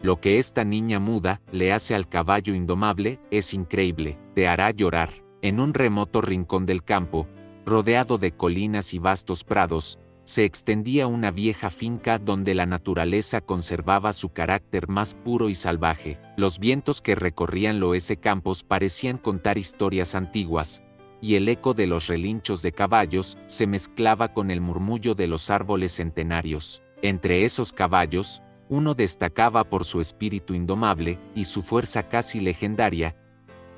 Lo que esta niña muda le hace al caballo indomable es increíble, te hará llorar. En un remoto rincón del campo, rodeado de colinas y vastos prados, se extendía una vieja finca donde la naturaleza conservaba su carácter más puro y salvaje. Los vientos que recorrían los campos parecían contar historias antiguas, y el eco de los relinchos de caballos se mezclaba con el murmullo de los árboles centenarios. Entre esos caballos, uno destacaba por su espíritu indomable y su fuerza casi legendaria,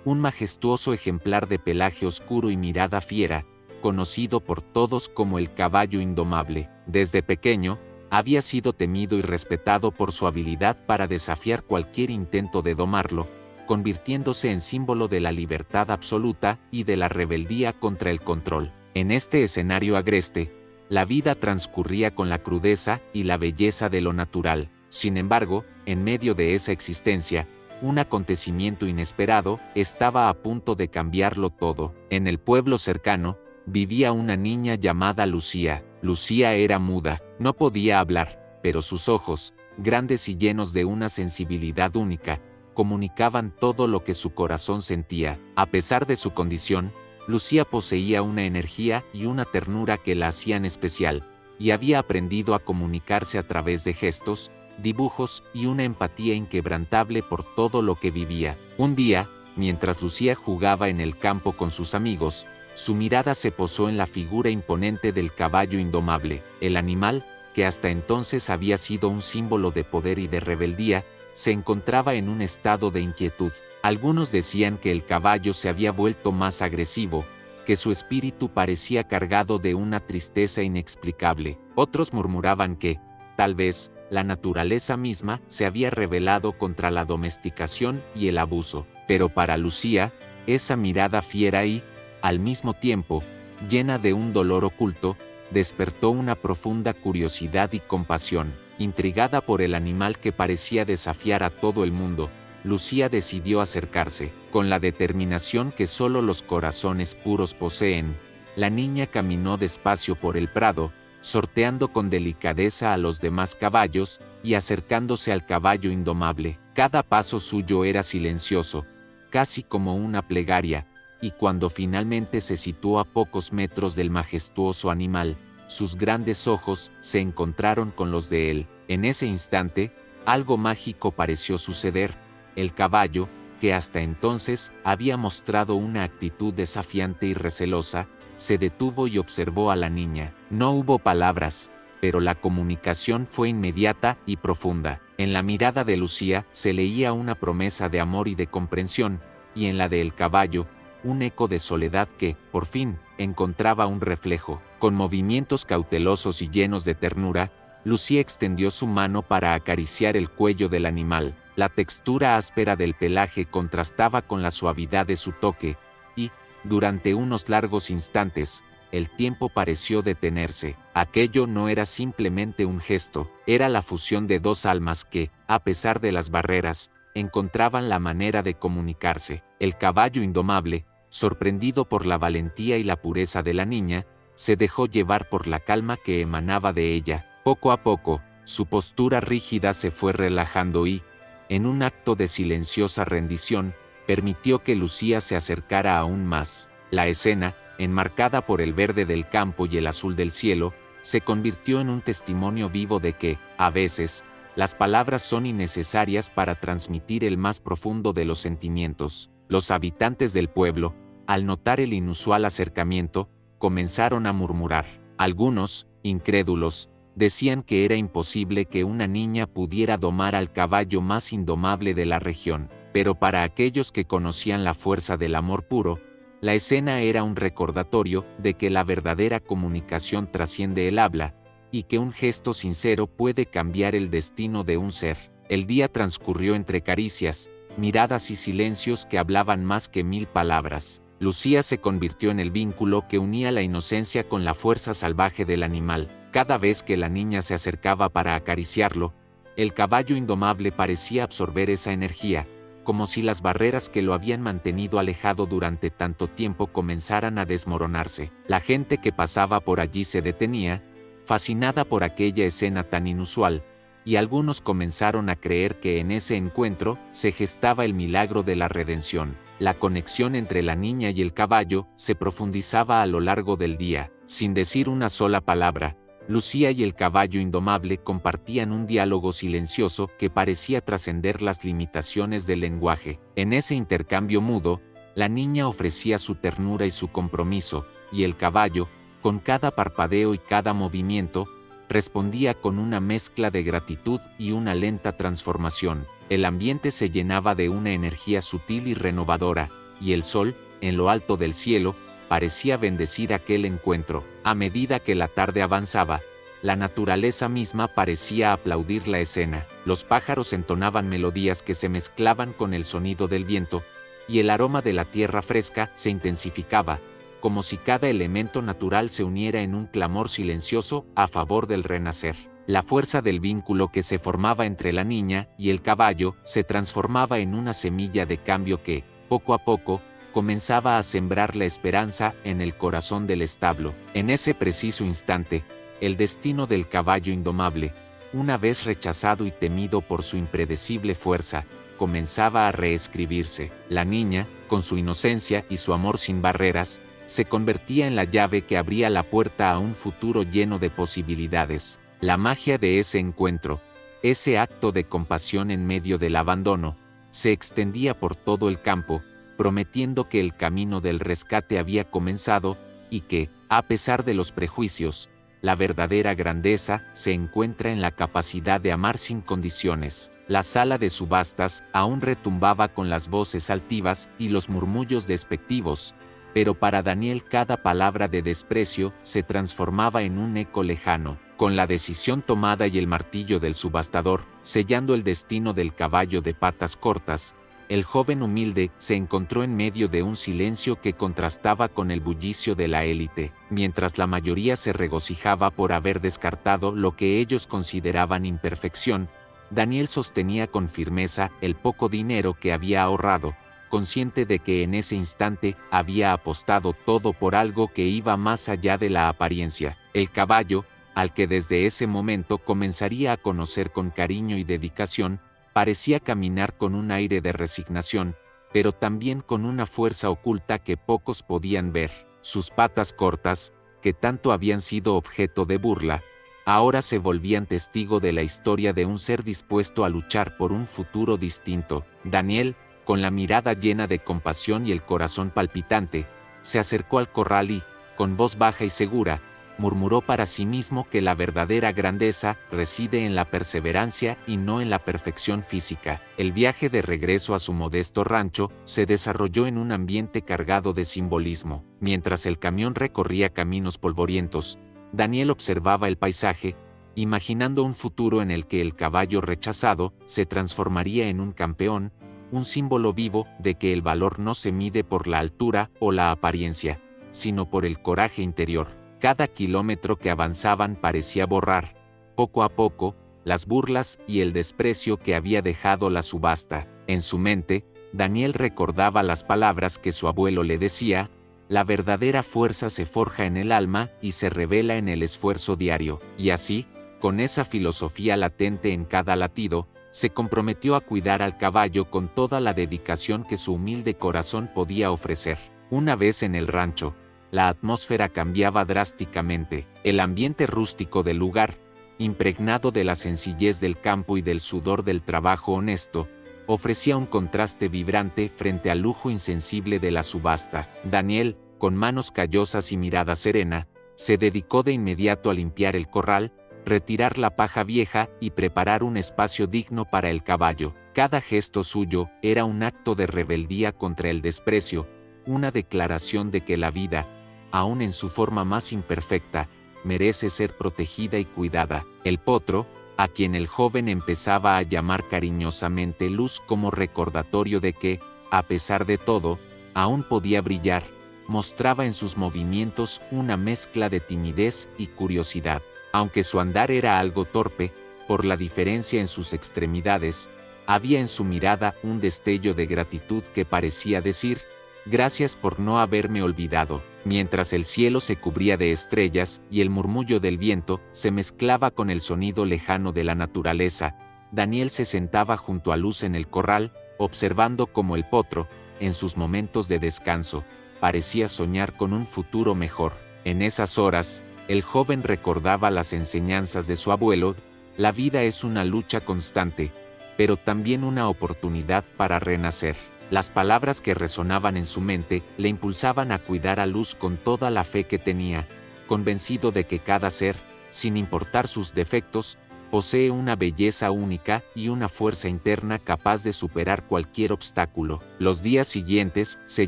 un majestuoso ejemplar de pelaje oscuro y mirada fiera, conocido por todos como el caballo indomable. Desde pequeño, había sido temido y respetado por su habilidad para desafiar cualquier intento de domarlo, convirtiéndose en símbolo de la libertad absoluta y de la rebeldía contra el control. En este escenario agreste, la vida transcurría con la crudeza y la belleza de lo natural. Sin embargo, en medio de esa existencia, un acontecimiento inesperado estaba a punto de cambiarlo todo. En el pueblo cercano, vivía una niña llamada Lucía. Lucía era muda, no podía hablar, pero sus ojos, grandes y llenos de una sensibilidad única, comunicaban todo lo que su corazón sentía. A pesar de su condición, Lucía poseía una energía y una ternura que la hacían especial, y había aprendido a comunicarse a través de gestos, dibujos y una empatía inquebrantable por todo lo que vivía. Un día, mientras Lucía jugaba en el campo con sus amigos, su mirada se posó en la figura imponente del caballo indomable. El animal, que hasta entonces había sido un símbolo de poder y de rebeldía, se encontraba en un estado de inquietud. Algunos decían que el caballo se había vuelto más agresivo, que su espíritu parecía cargado de una tristeza inexplicable. Otros murmuraban que, tal vez, la naturaleza misma se había rebelado contra la domesticación y el abuso. Pero para Lucía, esa mirada fiera y, al mismo tiempo, llena de un dolor oculto, despertó una profunda curiosidad y compasión. Intrigada por el animal que parecía desafiar a todo el mundo, Lucía decidió acercarse. Con la determinación que solo los corazones puros poseen, la niña caminó despacio por el prado, sorteando con delicadeza a los demás caballos y acercándose al caballo indomable. Cada paso suyo era silencioso, casi como una plegaria, y cuando finalmente se situó a pocos metros del majestuoso animal, sus grandes ojos se encontraron con los de él. En ese instante, algo mágico pareció suceder. El caballo, que hasta entonces había mostrado una actitud desafiante y recelosa, se detuvo y observó a la niña. No hubo palabras, pero la comunicación fue inmediata y profunda. En la mirada de Lucía se leía una promesa de amor y de comprensión, y en la del caballo, un eco de soledad que, por fin, encontraba un reflejo. Con movimientos cautelosos y llenos de ternura, Lucía extendió su mano para acariciar el cuello del animal. La textura áspera del pelaje contrastaba con la suavidad de su toque, y, durante unos largos instantes, el tiempo pareció detenerse. Aquello no era simplemente un gesto, era la fusión de dos almas que, a pesar de las barreras, encontraban la manera de comunicarse. El caballo indomable, sorprendido por la valentía y la pureza de la niña, se dejó llevar por la calma que emanaba de ella. Poco a poco, su postura rígida se fue relajando y, en un acto de silenciosa rendición, permitió que Lucía se acercara aún más. La escena, enmarcada por el verde del campo y el azul del cielo, se convirtió en un testimonio vivo de que, a veces, las palabras son innecesarias para transmitir el más profundo de los sentimientos. Los habitantes del pueblo, al notar el inusual acercamiento, comenzaron a murmurar. Algunos, incrédulos, decían que era imposible que una niña pudiera domar al caballo más indomable de la región. Pero para aquellos que conocían la fuerza del amor puro, la escena era un recordatorio de que la verdadera comunicación trasciende el habla, y que un gesto sincero puede cambiar el destino de un ser. El día transcurrió entre caricias, miradas y silencios que hablaban más que 1000 palabras. Lucía se convirtió en el vínculo que unía la inocencia con la fuerza salvaje del animal. Cada vez que la niña se acercaba para acariciarlo, el caballo indomable parecía absorber esa energía, como si las barreras que lo habían mantenido alejado durante tanto tiempo comenzaran a desmoronarse. La gente que pasaba por allí se detenía, fascinada por aquella escena tan inusual, y algunos comenzaron a creer que en ese encuentro se gestaba el milagro de la redención. La conexión entre la niña y el caballo se profundizaba a lo largo del día. Sin decir una sola palabra, Lucía y el caballo indomable compartían un diálogo silencioso que parecía trascender las limitaciones del lenguaje. En ese intercambio mudo, la niña ofrecía su ternura y su compromiso, y el caballo, con cada parpadeo y cada movimiento, respondía con una mezcla de gratitud y una lenta transformación. El ambiente se llenaba de una energía sutil y renovadora, y el sol, en lo alto del cielo, parecía bendecir aquel encuentro. A medida que la tarde avanzaba, la naturaleza misma parecía aplaudir la escena. Los pájaros entonaban melodías que se mezclaban con el sonido del viento, y el aroma de la tierra fresca se intensificaba, como si cada elemento natural se uniera en un clamor silencioso a favor del renacer. La fuerza del vínculo que se formaba entre la niña y el caballo se transformaba en una semilla de cambio que, poco a poco, comenzaba a sembrar la esperanza en el corazón del establo. En ese preciso instante, el destino del caballo indomable, una vez rechazado y temido por su impredecible fuerza, comenzaba a reescribirse. La niña, con su inocencia y su amor sin barreras, se convertía en la llave que abría la puerta a un futuro lleno de posibilidades. La magia de ese encuentro, ese acto de compasión en medio del abandono, se extendía por todo el campo, prometiendo que el camino del rescate había comenzado y que, a pesar de los prejuicios, la verdadera grandeza se encuentra en la capacidad de amar sin condiciones. La sala de subastas aún retumbaba con las voces altivas y los murmullos despectivos, pero para Daniel cada palabra de desprecio se transformaba en un eco lejano. Con la decisión tomada y el martillo del subastador, sellando el destino del caballo de patas cortas, el joven humilde se encontró en medio de un silencio que contrastaba con el bullicio de la élite. Mientras la mayoría se regocijaba por haber descartado lo que ellos consideraban imperfección, Daniel sostenía con firmeza el poco dinero que había ahorrado, consciente de que en ese instante había apostado todo por algo que iba más allá de la apariencia. El caballo, al que desde ese momento comenzaría a conocer con cariño y dedicación, parecía caminar con un aire de resignación, pero también con una fuerza oculta que pocos podían ver. Sus patas cortas, que tanto habían sido objeto de burla, ahora se volvían testigo de la historia de un ser dispuesto a luchar por un futuro distinto. Daniel, con la mirada llena de compasión y el corazón palpitante, se acercó al corral y, con voz baja y segura, murmuró para sí mismo que la verdadera grandeza reside en la perseverancia y no en la perfección física. El viaje de regreso a su modesto rancho se desarrolló en un ambiente cargado de simbolismo. Mientras el camión recorría caminos polvorientos, Daniel observaba el paisaje, imaginando un futuro en el que el caballo rechazado se transformaría en un campeón, un símbolo vivo de que el valor no se mide por la altura o la apariencia, sino por el coraje interior. Cada kilómetro que avanzaban parecía borrar, poco a poco, las burlas y el desprecio que había dejado la subasta. En su mente, Daniel recordaba las palabras que su abuelo le decía: la verdadera fuerza se forja en el alma y se revela en el esfuerzo diario. Y así, con esa filosofía latente en cada latido, se comprometió a cuidar al caballo con toda la dedicación que su humilde corazón podía ofrecer. Una vez en el rancho, la atmósfera cambiaba drásticamente. El ambiente rústico del lugar, impregnado de la sencillez del campo y del sudor del trabajo honesto, ofrecía un contraste vibrante frente al lujo insensible de la subasta. Daniel, con manos callosas y mirada serena, se dedicó de inmediato a limpiar el corral, retirar la paja vieja y preparar un espacio digno para el caballo. Cada gesto suyo era un acto de rebeldía contra el desprecio, una declaración de que la vida, aun en su forma más imperfecta, merece ser protegida y cuidada. El potro, a quien el joven empezaba a llamar cariñosamente Luz como recordatorio de que, a pesar de todo, aún podía brillar, mostraba en sus movimientos una mezcla de timidez y curiosidad. Aunque su andar era algo torpe, por la diferencia en sus extremidades, había en su mirada un destello de gratitud que parecía decir: gracias por no haberme olvidado. Mientras el cielo se cubría de estrellas y el murmullo del viento se mezclaba con el sonido lejano de la naturaleza, Daniel se sentaba junto a Luz en el corral, observando cómo el potro, en sus momentos de descanso, parecía soñar con un futuro mejor. En esas horas, el joven recordaba las enseñanzas de su abuelo: la vida es una lucha constante, pero también una oportunidad para renacer. Las palabras que resonaban en su mente le impulsaban a cuidar a Luz con toda la fe que tenía, convencido de que cada ser, sin importar sus defectos, posee una belleza única y una fuerza interna capaz de superar cualquier obstáculo. Los días siguientes se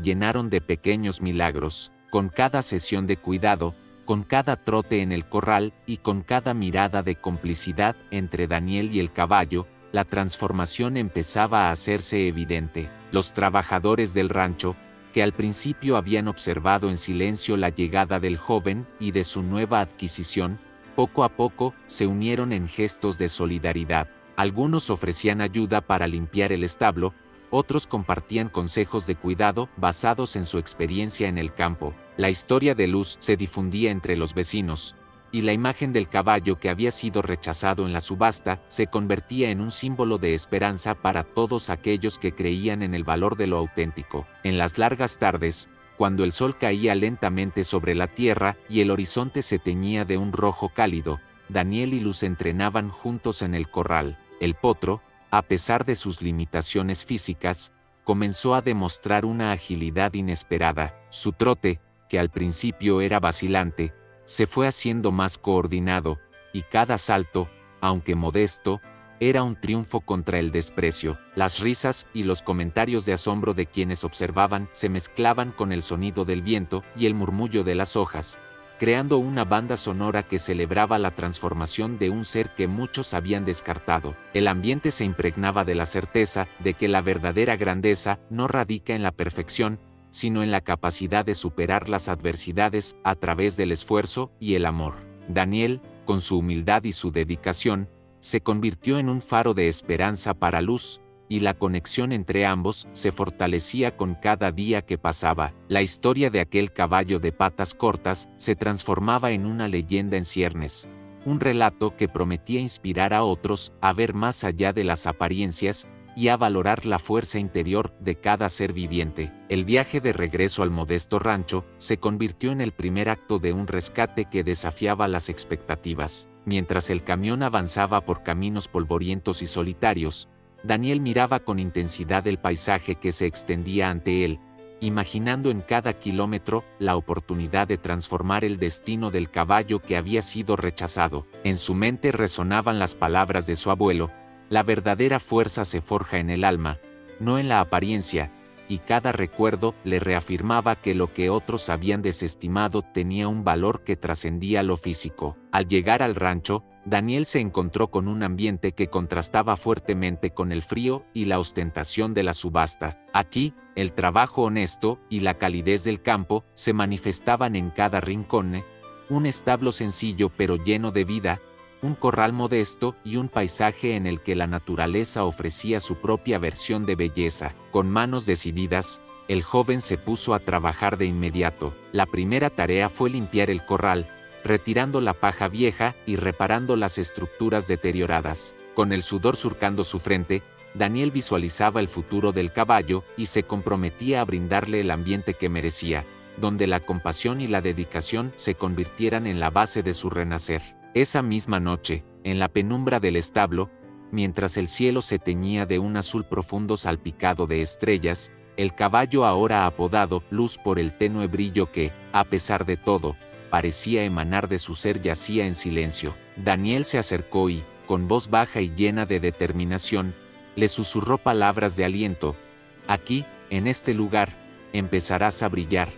llenaron de pequeños milagros. Con cada sesión de cuidado, con cada trote en el corral y con cada mirada de complicidad entre Daniel y el caballo, la transformación empezaba a hacerse evidente. Los trabajadores del rancho, que al principio habían observado en silencio la llegada del joven y de su nueva adquisición, poco a poco se unieron en gestos de solidaridad. Algunos ofrecían ayuda para limpiar el establo, otros compartían consejos de cuidado basados en su experiencia en el campo. La historia de Luz se difundía entre los vecinos, y la imagen del caballo que había sido rechazado en la subasta se convertía en un símbolo de esperanza para todos aquellos que creían en el valor de lo auténtico. En las largas tardes, cuando el sol caía lentamente sobre la tierra y el horizonte se teñía de un rojo cálido, Daniel y Luz entrenaban juntos en el corral. El potro, a pesar de sus limitaciones físicas, comenzó a demostrar una agilidad inesperada. Su trote, que al principio era vacilante, se fue haciendo más coordinado, y cada salto, aunque modesto, era un triunfo contra el desprecio. Las risas y los comentarios de asombro de quienes observaban se mezclaban con el sonido del viento y el murmullo de las hojas, creando una banda sonora que celebraba la transformación de un ser que muchos habían descartado. El ambiente se impregnaba de la certeza de que la verdadera grandeza no radica en la perfección, sino en la capacidad de superar las adversidades a través del esfuerzo y el amor. Daniel, con su humildad y su dedicación, se convirtió en un faro de esperanza para Luz, y la conexión entre ambos se fortalecía con cada día que pasaba. La historia de aquel caballo de patas cortas se transformaba en una leyenda en ciernes, un relato que prometía inspirar a otros a ver más allá de las apariencias y a valorar la fuerza interior de cada ser viviente. El viaje de regreso al modesto rancho se convirtió en el primer acto de un rescate que desafiaba las expectativas. Mientras el camión avanzaba por caminos polvorientos y solitarios, Daniel miraba con intensidad el paisaje que se extendía ante él, imaginando en cada kilómetro la oportunidad de transformar el destino del caballo que había sido rechazado. En su mente resonaban las palabras de su abuelo: la verdadera fuerza se forja en el alma, no en la apariencia, y cada recuerdo le reafirmaba que lo que otros habían desestimado tenía un valor que trascendía lo físico. Al llegar al rancho, Daniel se encontró con un ambiente que contrastaba fuertemente con el frío y la ostentación de la subasta. Aquí, el trabajo honesto y la calidez del campo se manifestaban en cada rincón. Un establo sencillo pero lleno de vida, un corral modesto y un paisaje en el que la naturaleza ofrecía su propia versión de belleza. Con manos decididas, el joven se puso a trabajar de inmediato. La primera tarea fue limpiar el corral, retirando la paja vieja y reparando las estructuras deterioradas. Con el sudor surcando su frente, Daniel visualizaba el futuro del caballo y se comprometía a brindarle el ambiente que merecía, donde la compasión y la dedicación se convirtieran en la base de su renacer. Esa misma noche, en la penumbra del establo, mientras el cielo se teñía de un azul profundo salpicado de estrellas, el caballo, ahora apodado Luz por el tenue brillo que, a pesar de todo, parecía emanar de su ser, yacía en silencio. Daniel se acercó y, con voz baja y llena de determinación, le susurró palabras de aliento: aquí, en este lugar, empezarás a brillar,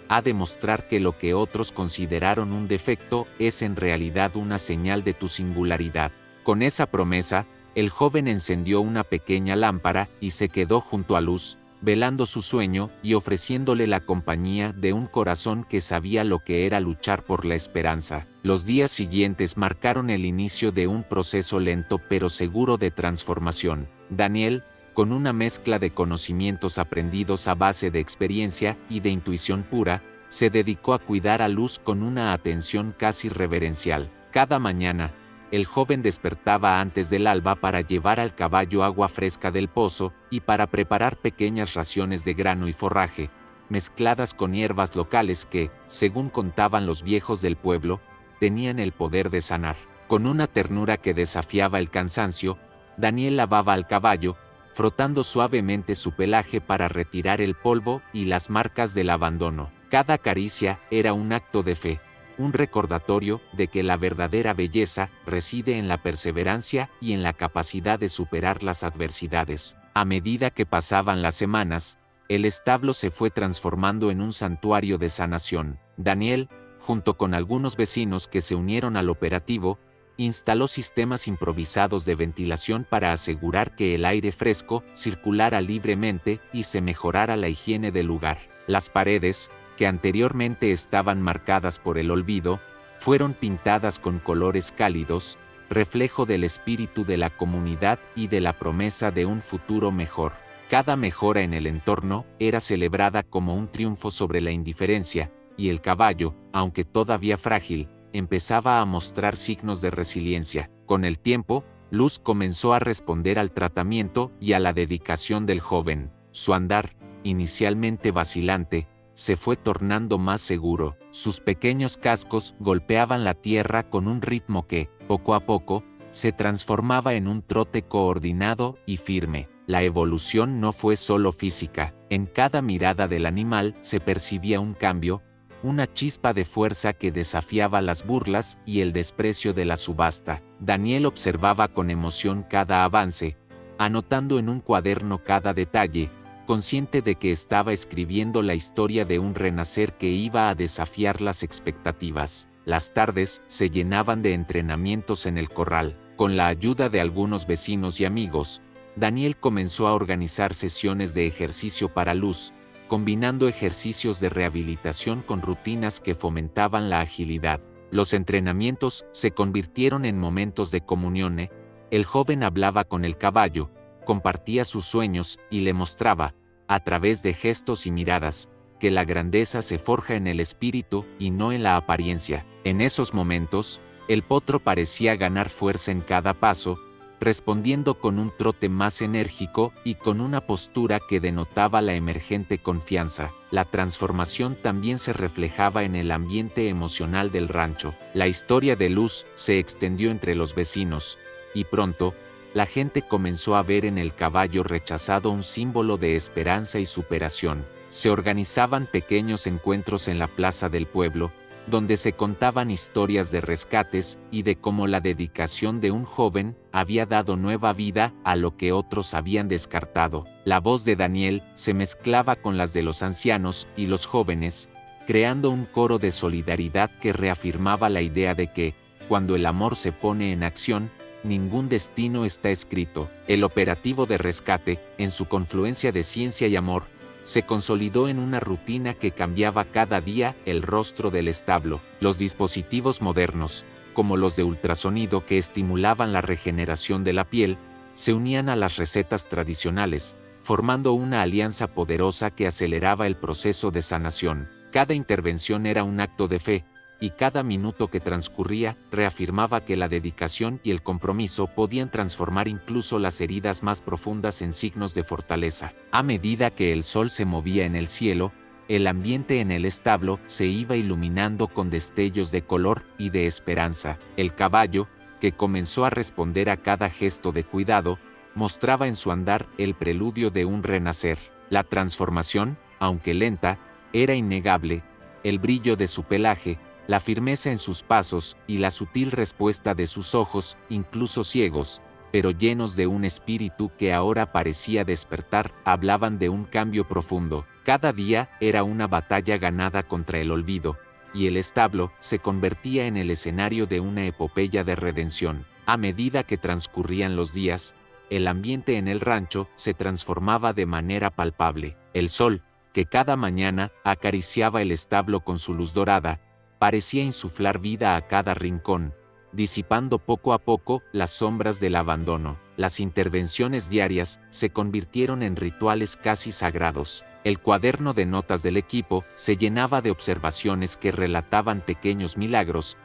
a demostrar que lo que otros consideraron un defecto es en realidad una señal de tu singularidad. Con esa promesa, el joven encendió una pequeña lámpara y se quedó junto a Luz, velando su sueño y ofreciéndole la compañía de un corazón que sabía lo que era luchar por la esperanza. Los días siguientes marcaron el inicio de un proceso lento pero seguro de transformación. Daniel, con una mezcla de conocimientos aprendidos a base de experiencia y de intuición pura, se dedicó a cuidar a Luz con una atención casi reverencial. Cada mañana, el joven despertaba antes del alba para llevar al caballo agua fresca del pozo y para preparar pequeñas raciones de grano y forraje, mezcladas con hierbas locales que, según contaban los viejos del pueblo, tenían el poder de sanar. Con una ternura que desafiaba el cansancio, Daniel lavaba al caballo, frotando suavemente su pelaje para retirar el polvo y las marcas del abandono. Cada caricia era un acto de fe, un recordatorio de que la verdadera belleza reside en la perseverancia y en la capacidad de superar las adversidades. A medida que pasaban las semanas, el establo se fue transformando en un santuario de sanación. Daniel, junto con algunos vecinos que se unieron al operativo, instaló sistemas improvisados de ventilación para asegurar que el aire fresco circulara libremente y se mejorara la higiene del lugar. Las paredes, que anteriormente estaban marcadas por el olvido, fueron pintadas con colores cálidos, reflejo del espíritu de la comunidad y de la promesa de un futuro mejor. Cada mejora en el entorno era celebrada como un triunfo sobre la indiferencia, y el caballo, aunque todavía frágil, empezaba a mostrar signos de resiliencia. Con el tiempo, Luz comenzó a responder al tratamiento y a la dedicación del joven. Su andar, inicialmente vacilante, se fue tornando más seguro. Sus pequeños cascos golpeaban la tierra con un ritmo que, poco a poco, se transformaba en un trote coordinado y firme. La evolución no fue solo física. En cada mirada del animal se percibía un cambio, una chispa de fuerza que desafiaba las burlas y el desprecio de la subasta. Daniel observaba con emoción cada avance, anotando en un cuaderno cada detalle, consciente de que estaba escribiendo la historia de un renacer que iba a desafiar las expectativas. Las tardes se llenaban de entrenamientos en el corral. Con la ayuda de algunos vecinos y amigos, Daniel comenzó a organizar sesiones de ejercicio para Luz, combinando ejercicios de rehabilitación con rutinas que fomentaban la agilidad. Los entrenamientos se convirtieron en momentos de comunión. El joven hablaba con el caballo, compartía sus sueños y le mostraba, a través de gestos y miradas, que la grandeza se forja en el espíritu y no en la apariencia. En esos momentos, el potro parecía ganar fuerza en cada paso, respondiendo con un trote más enérgico y con una postura que denotaba la emergente confianza. La transformación también se reflejaba en el ambiente emocional del rancho. La historia de Luz se extendió entre los vecinos, y pronto, la gente comenzó a ver en el caballo rechazado un símbolo de esperanza y superación. Se organizaban pequeños encuentros en la plaza del pueblo, donde se contaban historias de rescates y de cómo la dedicación de un joven había dado nueva vida a lo que otros habían descartado. La voz de Daniel se mezclaba con las de los ancianos y los jóvenes, creando un coro de solidaridad que reafirmaba la idea de que, cuando el amor se pone en acción, ningún destino está escrito. El operativo de rescate, en su confluencia de ciencia y amor, se consolidó en una rutina que cambiaba cada día el rostro del establo. Los dispositivos modernos, como los de ultrasonido que estimulaban la regeneración de la piel, se unían a las recetas tradicionales, formando una alianza poderosa que aceleraba el proceso de sanación. Cada intervención era un acto de fe, y cada minuto que transcurría reafirmaba que la dedicación y el compromiso podían transformar incluso las heridas más profundas en signos de fortaleza. A medida que el sol se movía en el cielo, el ambiente en el establo se iba iluminando con destellos de color y de esperanza. El caballo, que comenzó a responder a cada gesto de cuidado, mostraba en su andar el preludio de un renacer. La transformación, aunque lenta, era innegable. El brillo de su pelaje, la firmeza en sus pasos y la sutil respuesta de sus ojos, incluso ciegos, pero llenos de un espíritu que ahora parecía despertar, hablaban de un cambio profundo. Cada día era una batalla ganada contra el olvido, y el establo se convertía en el escenario de una epopeya de redención. A medida que transcurrían los días, el ambiente en el rancho se transformaba de manera palpable. El sol, que cada mañana acariciaba el establo con su luz dorada, parecía insuflar vida a cada rincón, disipando poco a poco las sombras del abandono. Las intervenciones diarias se convirtieron en rituales casi sagrados. El cuaderno de notas del equipo se llenaba de observaciones que relataban pequeños milagros,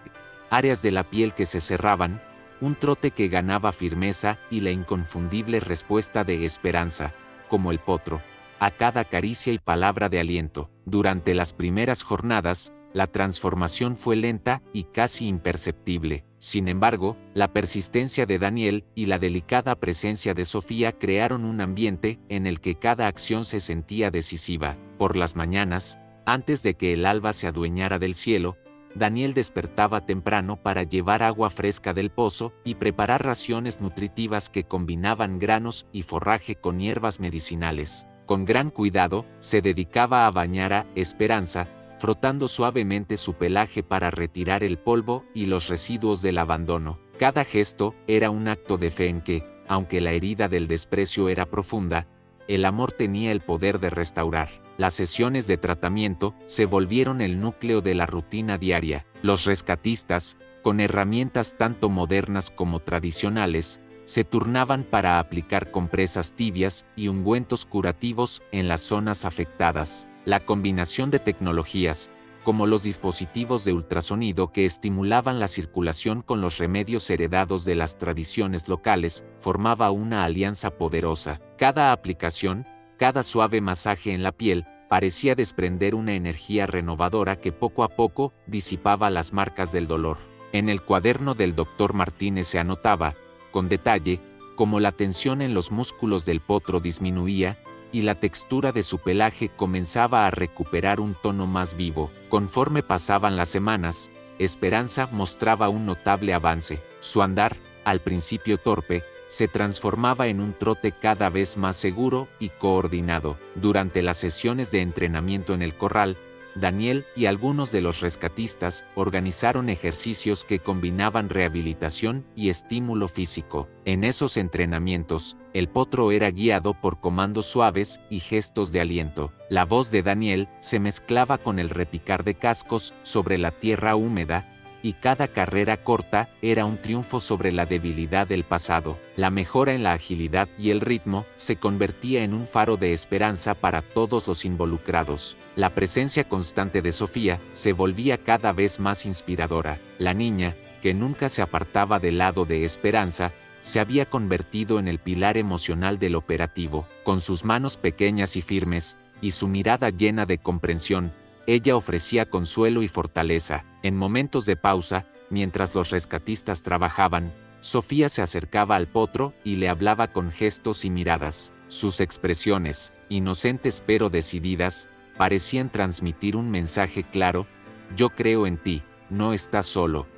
áreas de la piel que se cerraban, un trote que ganaba firmeza y la inconfundible respuesta de esperanza, como el potro, a cada caricia y palabra de aliento. Durante las primeras jornadas, la transformación fue lenta y casi imperceptible. Sin embargo, la persistencia de Daniel y la delicada presencia de Sofía crearon un ambiente en el que cada acción se sentía decisiva. Por las mañanas, antes de que el alba se adueñara del cielo, Daniel despertaba temprano para llevar agua fresca del pozo y preparar raciones nutritivas que combinaban granos y forraje con hierbas medicinales. Con gran cuidado, se dedicaba a bañar a Esperanza, frotando suavemente su pelaje para retirar el polvo y los residuos del abandono. Cada gesto era un acto de fe en que, aunque la herida del desprecio era profunda, el amor tenía el poder de restaurar. Las sesiones de tratamiento se volvieron el núcleo de la rutina diaria. Los rescatistas, con herramientas tanto modernas como tradicionales, se turnaban para aplicar compresas tibias y ungüentos curativos en las zonas afectadas. La combinación de tecnologías, como los dispositivos de ultrasonido que estimulaban la circulación con los remedios heredados de las tradiciones locales, formaba una alianza poderosa. Cada aplicación, cada suave masaje en la piel, parecía desprender una energía renovadora que poco a poco disipaba las marcas del dolor. En el cuaderno del Dr. Martínez se anotaba, con detalle, cómo la tensión en los músculos del potro disminuía, y la textura de su pelaje comenzaba a recuperar un tono más vivo. Conforme pasaban las semanas, Esperanza mostraba un notable avance. Su andar, al principio torpe, se transformaba en un trote cada vez más seguro y coordinado. Durante las sesiones de entrenamiento en el corral, Daniel y algunos de los rescatistas organizaron ejercicios que combinaban rehabilitación y estímulo físico. En esos entrenamientos, el potro era guiado por comandos suaves y gestos de aliento. La voz de Daniel se mezclaba con el repicar de cascos sobre la tierra húmeda, y cada carrera corta era un triunfo sobre la debilidad del pasado. La mejora en la agilidad y el ritmo se convertía en un faro de esperanza para todos los involucrados. La presencia constante de Sofía se volvía cada vez más inspiradora. La niña, que nunca se apartaba del lado de Esperanza, se había convertido en el pilar emocional del operativo. Con sus manos pequeñas y firmes, y su mirada llena de comprensión, ella ofrecía consuelo y fortaleza. En momentos de pausa, mientras los rescatistas trabajaban, Sofía se acercaba al potro y le hablaba con gestos y miradas. Sus expresiones, inocentes pero decididas, parecían transmitir un mensaje claro: yo creo en ti, no estás solo.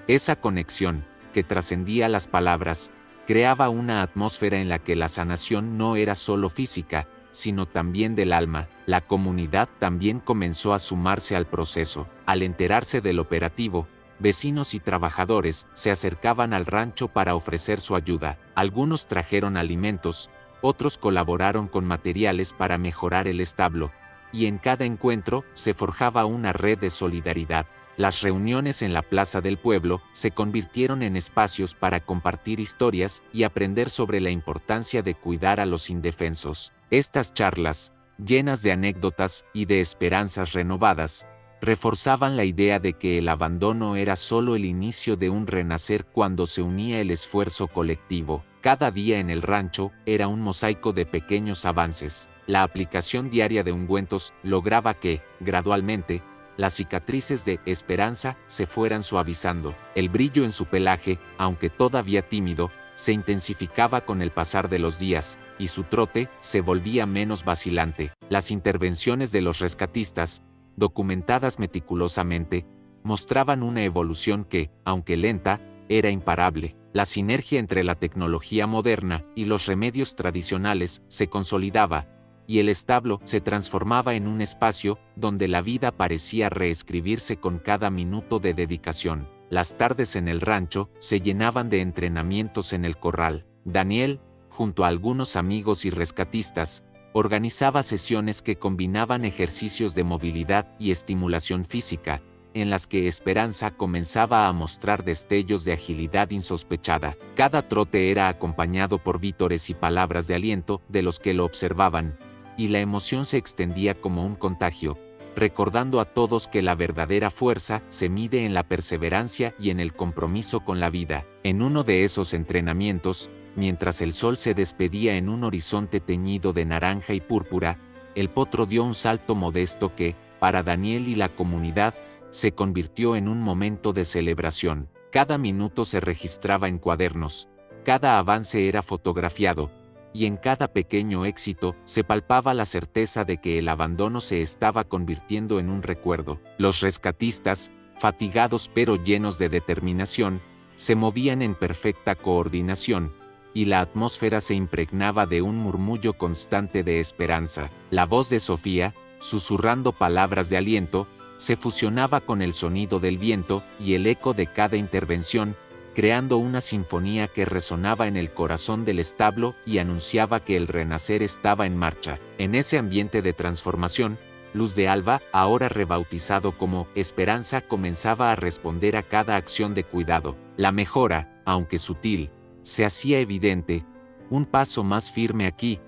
Esa conexión, que trascendía las palabras, creaba una atmósfera en la que la sanación no era solo física, sino también del alma. La comunidad también comenzó a sumarse al proceso. Al enterarse del operativo, vecinos y trabajadores se acercaban al rancho para ofrecer su ayuda. Algunos trajeron alimentos, otros colaboraron con materiales para mejorar el establo, y en cada encuentro se forjaba una red de solidaridad. Las reuniones en la plaza del pueblo se convirtieron en espacios para compartir historias y aprender sobre la importancia de cuidar a los indefensos. Estas charlas, llenas de anécdotas y de esperanzas renovadas, reforzaban la idea de que el abandono era solo el inicio de un renacer cuando se unía el esfuerzo colectivo. Cada día en el rancho era un mosaico de pequeños avances. La aplicación diaria de ungüentos lograba que, gradualmente, las cicatrices de Esperanza se fueran suavizando. El brillo en su pelaje, aunque todavía tímido, se intensificaba con el pasar de los días, y su trote se volvía menos vacilante. Las intervenciones de los rescatistas, documentadas meticulosamente, mostraban una evolución que, aunque lenta, era imparable. La sinergia entre la tecnología moderna y los remedios tradicionales se consolidaba, y el establo se transformaba en un espacio donde la vida parecía reescribirse con cada minuto de dedicación. Las tardes en el rancho se llenaban de entrenamientos en el corral. Daniel, junto a algunos amigos y rescatistas, organizaba sesiones que combinaban ejercicios de movilidad y estimulación física, en las que Esperanza comenzaba a mostrar destellos de agilidad insospechada. Cada trote era acompañado por vítores y palabras de aliento de los que lo observaban, y la emoción se extendía como un contagio, recordando a todos que la verdadera fuerza se mide en la perseverancia y en el compromiso con la vida. En uno de esos entrenamientos, mientras el sol se despedía en un horizonte teñido de naranja y púrpura, el potro dio un salto modesto que, para Daniel y la comunidad, se convirtió en un momento de celebración. Cada minuto se registraba en cuadernos, cada avance era fotografiado, y en cada pequeño éxito se palpaba la certeza de que el abandono se estaba convirtiendo en un recuerdo. Los rescatistas, fatigados pero llenos de determinación, se movían en perfecta coordinación, y la atmósfera se impregnaba de un murmullo constante de esperanza. La voz de Sofía, susurrando palabras de aliento, se fusionaba con el sonido del viento y el eco de cada intervención, creando una sinfonía que resonaba en el corazón del establo y anunciaba que el renacer estaba en marcha. En ese ambiente de transformación, Luz de Alba, ahora rebautizado como Esperanza, comenzaba a responder a cada acción de cuidado. La mejora, aunque sutil, se hacía evidente: un paso más firme aquí,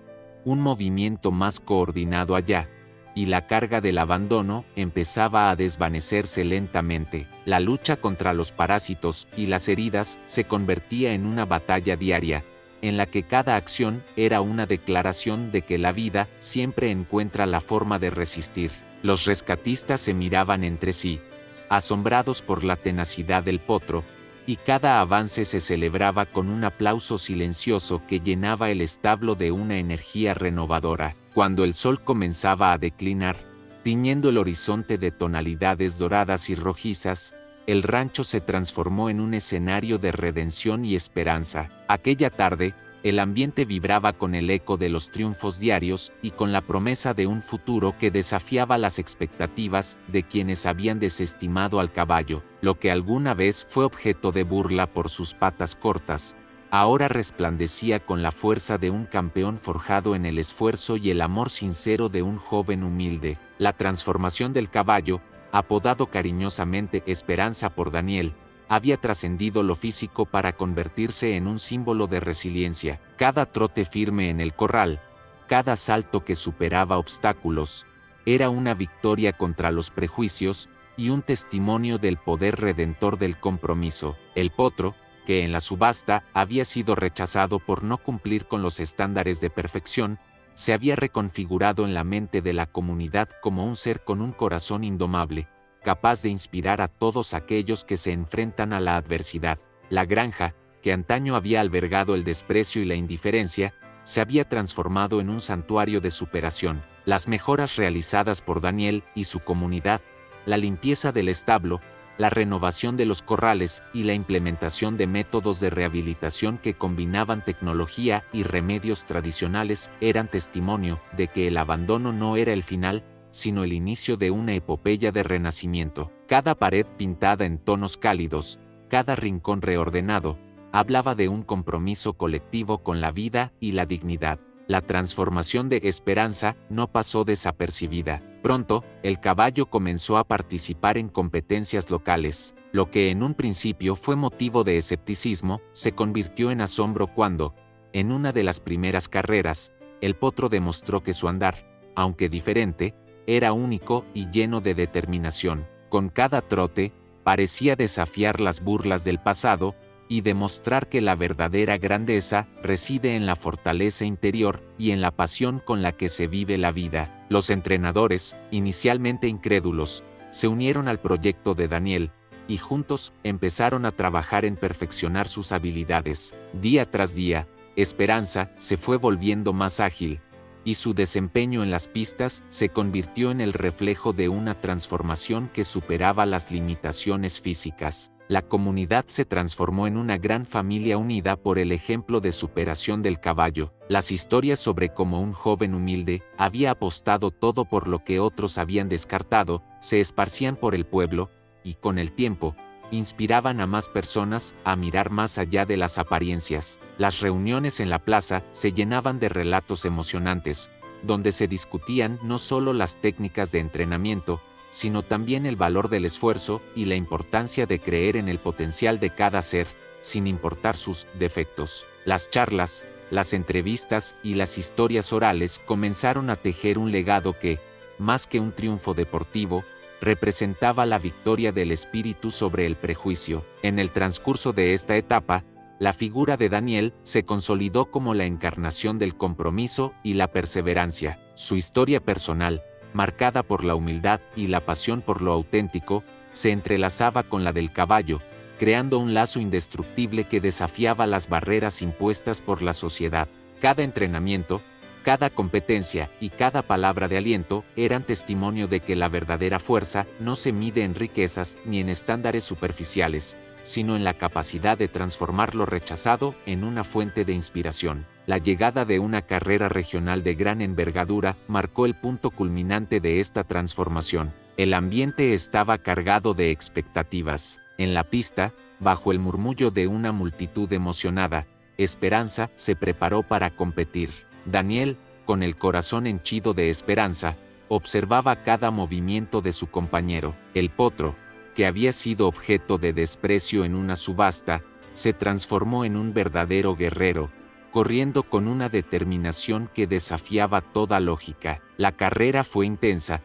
un movimiento más coordinado allá, y la carga del abandono empezaba a desvanecerse lentamente. La lucha contra los parásitos y las heridas se convertía en una batalla diaria, en la que cada acción era una declaración de que la vida siempre encuentra la forma de resistir. Los rescatistas se miraban entre sí, asombrados por la tenacidad del potro, y cada avance se celebraba con un aplauso silencioso que llenaba el establo de una energía renovadora. Cuando el sol comenzaba a declinar, tiñendo el horizonte de tonalidades doradas y rojizas, el rancho se transformó en un escenario de redención y esperanza. Aquella tarde, el ambiente vibraba con el eco de los triunfos diarios y con la promesa de un futuro que desafiaba las expectativas de quienes habían desestimado al caballo. Lo que alguna vez fue objeto de burla por sus patas cortas, ahora resplandecía con la fuerza de un campeón forjado en el esfuerzo y el amor sincero de un joven humilde. La transformación del caballo, apodado cariñosamente Esperanza por Daniel, había trascendido lo físico para convertirse en un símbolo de resiliencia. Cada trote firme en el corral, cada salto que superaba obstáculos, era una victoria contra los prejuicios y un testimonio del poder redentor del compromiso. El potro, que en la subasta había sido rechazado por no cumplir con los estándares de perfección, se había reconfigurado en la mente de la comunidad como un ser con un corazón indomable, capaz de inspirar a todos aquellos que se enfrentan a la adversidad. La granja, que antaño había albergado el desprecio y la indiferencia, se había transformado en un santuario de superación. Las mejoras realizadas por Daniel y su comunidad, la limpieza del establo, la renovación de los corrales y la implementación de métodos de rehabilitación que combinaban tecnología y remedios tradicionales eran testimonio de que el abandono no era el final, sino el inicio de una epopeya de renacimiento. Cada pared pintada en tonos cálidos, cada rincón reordenado, hablaba de un compromiso colectivo con la vida y la dignidad. La transformación de Esperanza no pasó desapercibida. Pronto, el caballo comenzó a participar en competencias locales. Lo que en un principio fue motivo de escepticismo, se convirtió en asombro cuando, en una de las primeras carreras, el potro demostró que su andar, aunque diferente, era único y lleno de determinación. Con cada trote, parecía desafiar las burlas del pasado y demostrar que la verdadera grandeza reside en la fortaleza interior y en la pasión con la que se vive la vida. Los entrenadores, inicialmente incrédulos, se unieron al proyecto de Daniel, y juntos empezaron a trabajar en perfeccionar sus habilidades. Día tras día, Esperanza se fue volviendo más ágil, y su desempeño en las pistas se convirtió en el reflejo de una transformación que superaba las limitaciones físicas. La comunidad se transformó en una gran familia unida por el ejemplo de superación del caballo. Las historias sobre cómo un joven humilde había apostado todo por lo que otros habían descartado se esparcían por el pueblo, y con el tiempo, inspiraban a más personas a mirar más allá de las apariencias. Las reuniones en la plaza se llenaban de relatos emocionantes, donde se discutían no solo las técnicas de entrenamiento, sino también el valor del esfuerzo y la importancia de creer en el potencial de cada ser, sin importar sus defectos. Las charlas, las entrevistas y las historias orales comenzaron a tejer un legado que, más que un triunfo deportivo, representaba la victoria del espíritu sobre el prejuicio. En el transcurso de esta etapa, la figura de Daniel se consolidó como la encarnación del compromiso y la perseverancia. Su historia personal, marcada por la humildad y la pasión por lo auténtico, se entrelazaba con la del caballo, creando un lazo indestructible que desafiaba las barreras impuestas por la sociedad. Cada entrenamiento, cada competencia y cada palabra de aliento eran testimonio de que la verdadera fuerza no se mide en riquezas ni en estándares superficiales, sino en la capacidad de transformar lo rechazado en una fuente de inspiración. La llegada de una carrera regional de gran envergadura marcó el punto culminante de esta transformación. El ambiente estaba cargado de expectativas. En la pista, bajo el murmullo de una multitud emocionada, Esperanza se preparó para competir. Daniel, con el corazón henchido de esperanza, observaba cada movimiento de su compañero. El potro, que había sido objeto de desprecio en una subasta, se transformó en un verdadero guerrero, corriendo con una determinación que desafiaba toda lógica. La carrera fue intensa,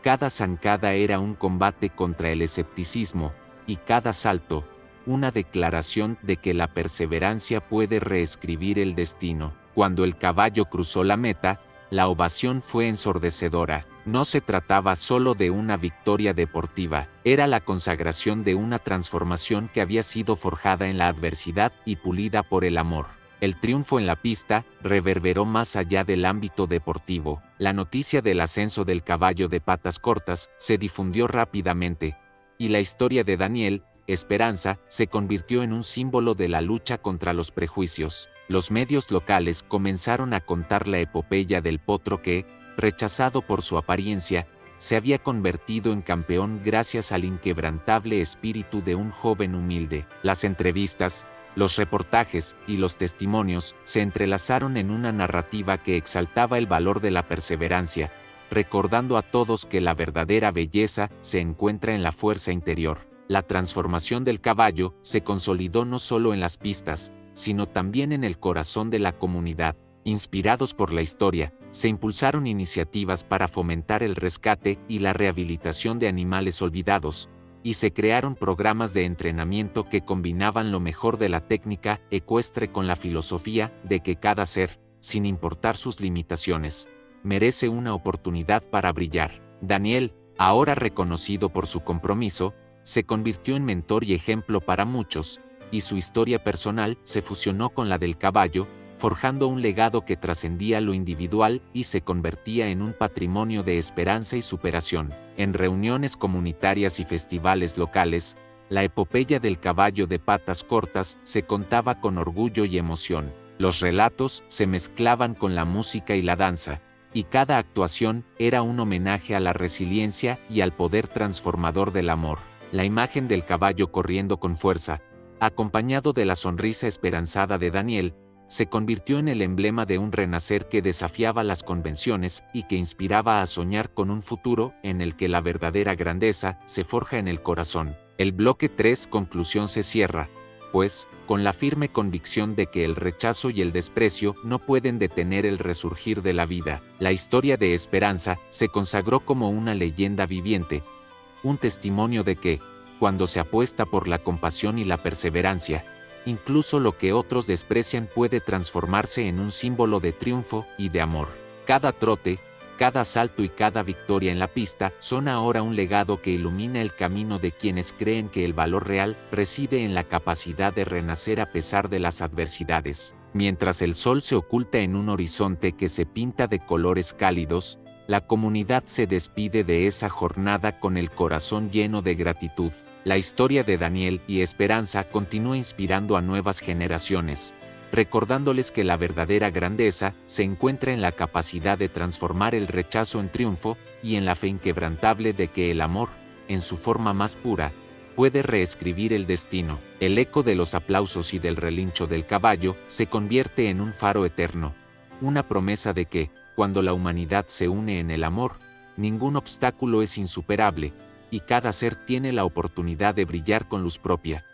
cada zancada era un combate contra el escepticismo, y cada salto, una declaración de que la perseverancia puede reescribir el destino. Cuando el caballo cruzó la meta, la ovación fue ensordecedora. No se trataba solo de una victoria deportiva, era la consagración de una transformación que había sido forjada en la adversidad y pulida por el amor. El triunfo en la pista reverberó más allá del ámbito deportivo. La noticia del ascenso del caballo de patas cortas se difundió rápidamente, y la historia de Daniel, Esperanza, se convirtió en un símbolo de la lucha contra los prejuicios. Los medios locales comenzaron a contar la epopeya del potro que, rechazado por su apariencia, se había convertido en campeón gracias al inquebrantable espíritu de un joven humilde. Las entrevistas, los reportajes y los testimonios se entrelazaron en una narrativa que exaltaba el valor de la perseverancia, recordando a todos que la verdadera belleza se encuentra en la fuerza interior. La transformación del caballo se consolidó no solo en las pistas, sino también en el corazón de la comunidad. Inspirados por la historia, se impulsaron iniciativas para fomentar el rescate y la rehabilitación de animales olvidados, y se crearon programas de entrenamiento que combinaban lo mejor de la técnica ecuestre con la filosofía de que cada ser, sin importar sus limitaciones, merece una oportunidad para brillar. Daniel, ahora reconocido por su compromiso, se convirtió en mentor y ejemplo para muchos, y su historia personal se fusionó con la del caballo, forjando un legado que trascendía lo individual y se convertía en un patrimonio de esperanza y superación. En reuniones comunitarias y festivales locales, la epopeya del caballo de patas cortas se contaba con orgullo y emoción. Los relatos se mezclaban con la música y la danza, y cada actuación era un homenaje a la resiliencia y al poder transformador del amor. La imagen del caballo corriendo con fuerza, acompañado de la sonrisa esperanzada de Daniel, se convirtió en el emblema de un renacer que desafiaba las convenciones y que inspiraba a soñar con un futuro en el que la verdadera grandeza se forja en el corazón. El bloque 3 conclusión se cierra, pues, con la firme convicción de que el rechazo y el desprecio no pueden detener el resurgir de la vida. La historia de Esperanza se consagró como una leyenda viviente, un testimonio de que, cuando se apuesta por la compasión y la perseverancia, incluso lo que otros desprecian puede transformarse en un símbolo de triunfo y de amor. Cada trote, cada salto y cada victoria en la pista son ahora un legado que ilumina el camino de quienes creen que el valor real reside en la capacidad de renacer a pesar de las adversidades. Mientras el sol se oculta en un horizonte que se pinta de colores cálidos, la comunidad se despide de esa jornada con el corazón lleno de gratitud. La historia de Daniel y Esperanza continúa inspirando a nuevas generaciones, recordándoles que la verdadera grandeza se encuentra en la capacidad de transformar el rechazo en triunfo y en la fe inquebrantable de que el amor, en su forma más pura, puede reescribir el destino. El eco de los aplausos y del relincho del caballo se convierte en un faro eterno, una promesa de que, cuando la humanidad se une en el amor, ningún obstáculo es insuperable, y cada ser tiene la oportunidad de brillar con luz propia.